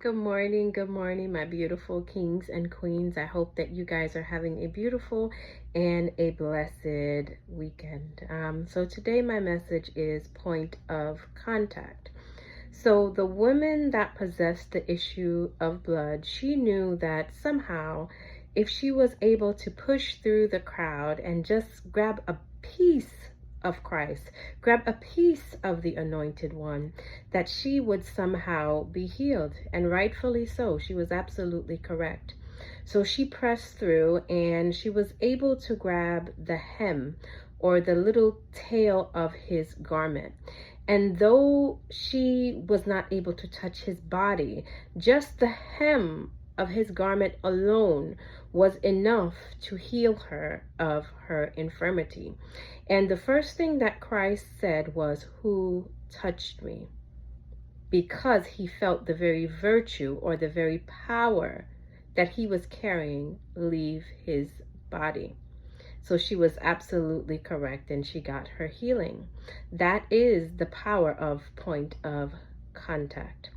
Good morning, my beautiful kings and queens. I hope that you guys are having a beautiful and a blessed weekend. So today my message is point of contact. So the woman that possessed the issue of blood, she knew that somehow if she was able to push through the crowd and just grab a piece of Christ, grab a piece of the Anointed One, that she would somehow be healed. And rightfully so. She was absolutely correct. So she pressed through and she was able to grab the hem or the little tail of his garment. And though she was not able to touch his body, just the hem of his garment alone was enough to heal her of her infirmity. And the first thing that Christ said was, "Who touched me?" Because he felt the very virtue or the very power that he was carrying leave his body. So she was absolutely correct and she got her healing. That is the power of point of contact.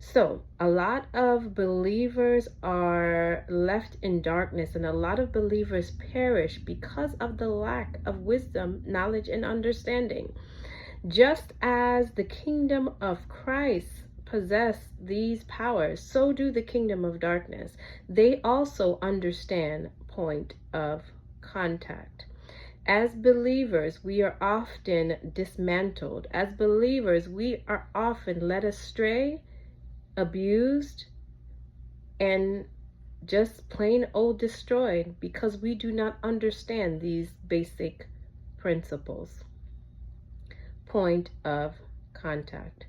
So a lot of believers are left in darkness and a lot of believers perish because of the lack of wisdom, knowledge, and understanding. Just as the kingdom of Christ possess these powers, so do the kingdom of darkness. They also understand point of contact. As believers, we are often dismantled. As believers, we are often led astray, abused, and just plain old destroyed because we do not understand these basic principles. Point of contact.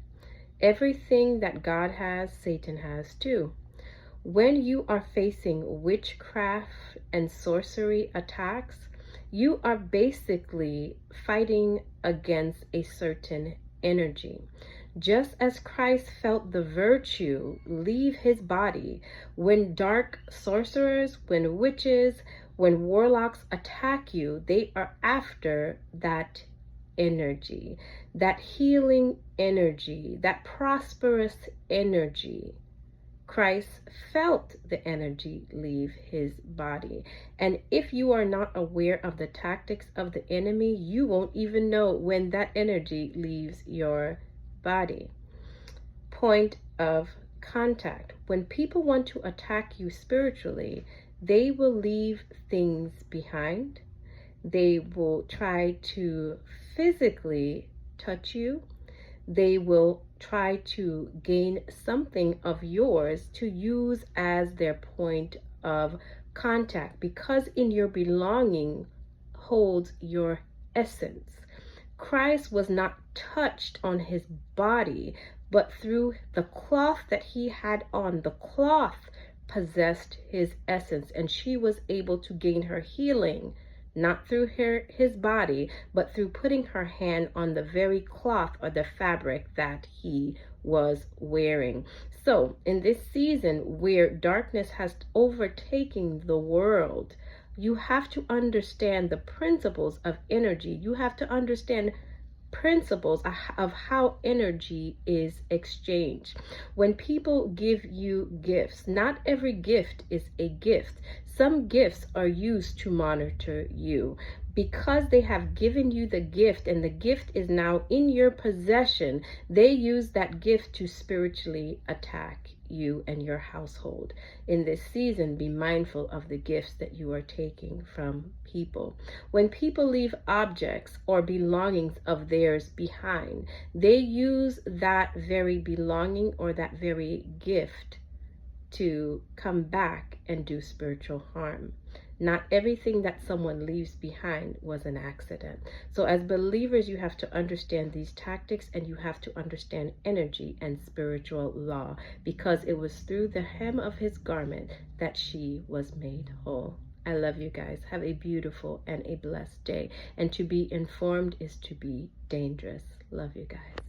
Everything that God has, Satan has too. When you are facing witchcraft and sorcery attacks, you are basically fighting against a certain energy. Just as Christ felt the virtue leave his body when dark sorcerers, when witches, when warlocks attack you, they are after that energy, that healing energy, that prosperous energy. Christ felt the energy leave his body. And if you are not aware of the tactics of the enemy, you won't even know when that energy leaves your body. Point of contact. When people want to attack you spiritually, they will leave things behind. They will try to physically touch you. They will try to gain something of yours to use as their point of contact, because in your belonging holds your essence. Christ was not touched on his body, but through the cloth that he had on. The cloth possessed his essence, and she was able to gain her healing not through his body, but through putting her hand on the very cloth or the fabric that he was wearing. So in this season where darkness has overtaken the world, you have to understand the principles of energy. You have to understand principles of how energy is exchanged. When people give you gifts, not every gift is a gift. Some gifts are used to monitor you. Because they have given you the gift and the gift is now in your possession, they use that gift to spiritually attack you and your household. In this season, be mindful of the gifts that you are taking from people. When people leave objects or belongings of theirs behind, they use that very belonging or that very gift to come back and do spiritual harm. Not everything that someone leaves behind was an accident. So as believers, you have to understand these tactics and you have to understand energy and spiritual law, because it was through the hem of his garment that she was made whole. I love you guys. Have a beautiful and a blessed day. And to be informed is to be dangerous. Love you guys.